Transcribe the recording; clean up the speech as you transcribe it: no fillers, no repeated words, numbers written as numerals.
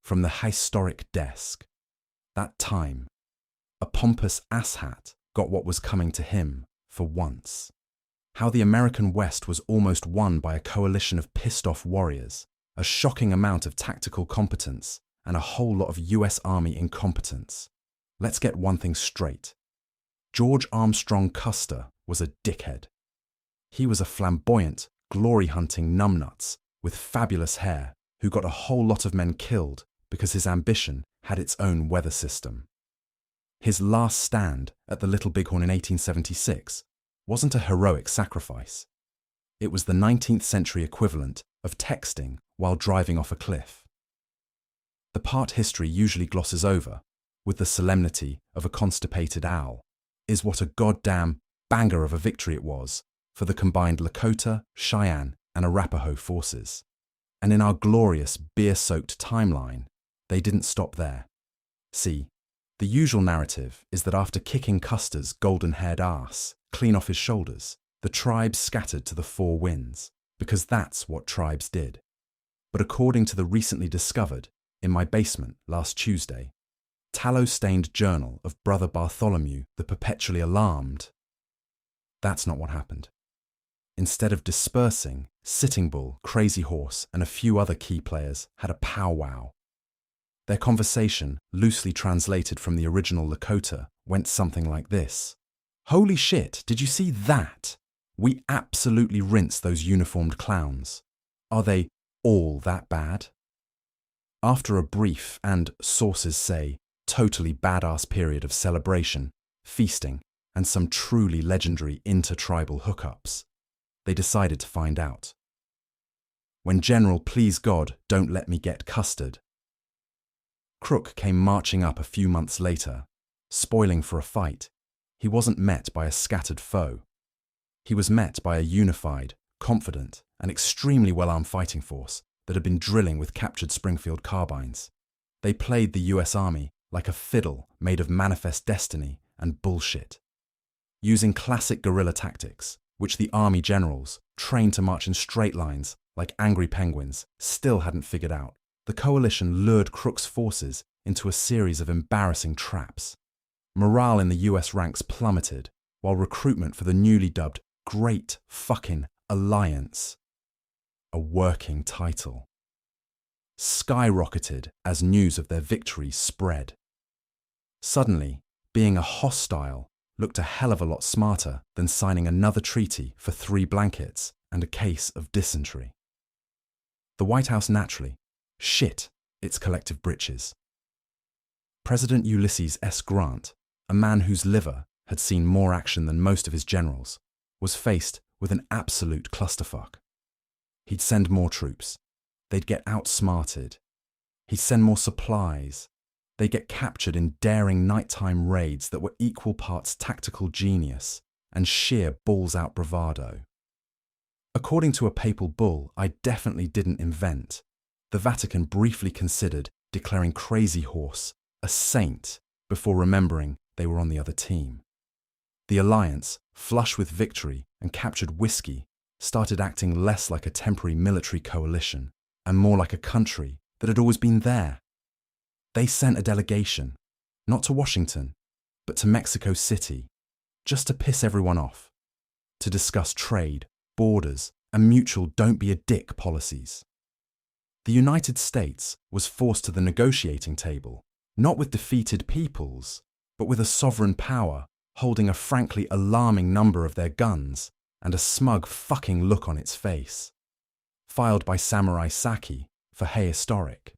from the historic desk. That time, a pompous asshat got what was coming to him for once. How the American West was almost won by a coalition of pissed-off warriors, a shocking amount of tactical competence, and a whole lot of US Army incompetence. Let's get one thing straight. George Armstrong Custer was a dickhead. He was a flamboyant, glory-hunting numbnuts with fabulous hair who got a whole lot of men killed because his ambition had its own weather system. His last stand at the Little Bighorn in 1876 wasn't a heroic sacrifice. It was the 19th century equivalent of texting while driving off a cliff. The part history usually glosses over, with the solemnity of a constipated owl, is what a goddamn banger of a victory it was for the combined Lakota, Cheyenne, and Arapaho forces. And in our glorious, beer-soaked timeline, they didn't stop there. See, the usual narrative is that after kicking Custer's golden-haired ass clean off his shoulders, the tribes scattered to the four winds, because that's what tribes did. But according to the recently discovered, in my basement last Tuesday, tallow-stained journal of Brother Bartholomew the Perpetually Alarmed, that's not what happened. Instead of dispersing, Sitting Bull, Crazy Horse, and a few other key players had a powwow. Their conversation, loosely translated from the original Lakota, went something like this. "Holy shit, did you see that? We absolutely rinsed those uniformed clowns. Are they all that bad?" After a brief and, sources say, totally badass period of celebration, feasting, and some truly legendary intertribal hookups, they decided to find out. When General Please God Don't Let Me Get Custard Crook came marching up a few months later, spoiling for a fight, he wasn't met by a scattered foe. He was met by a unified, confident, and extremely well-armed fighting force that had been drilling with captured Springfield carbines. They played the US Army like a fiddle made of manifest destiny and bullshit. Using classic guerrilla tactics, which the Army generals, trained to march in straight lines like angry penguins, still hadn't figured out, the coalition lured Crook's forces into a series of embarrassing traps. Morale in the US ranks plummeted, while recruitment for the newly dubbed Great Fucking Alliance, a working title, skyrocketed as news of their victories spread. Suddenly, being a hostile looked a hell of a lot smarter than signing another treaty for 3 blankets and a case of dysentery. The White House naturally shit its collective britches. President Ulysses S. Grant, a man whose liver had seen more action than most of his generals, was faced with an absolute clusterfuck. He'd send more troops. They'd get outsmarted. He'd send more supplies. They'd get captured in daring nighttime raids that were equal parts tactical genius and sheer balls-out bravado. According to a papal bull I definitely didn't invent, the Vatican briefly considered declaring Crazy Horse a saint before remembering they were on the other team. The alliance, flush with victory and captured whiskey, started acting less like a temporary military coalition and more like a country that had always been there. They sent a delegation, not to Washington, but to Mexico City, just to piss everyone off, to discuss trade, borders, and mutual don't-be-a-dick policies. The United States was forced to the negotiating table, not with defeated peoples, but with a sovereign power holding a frankly alarming number of their guns and a smug fucking look on its face. Filed by Samurai Saki for Hey Historic.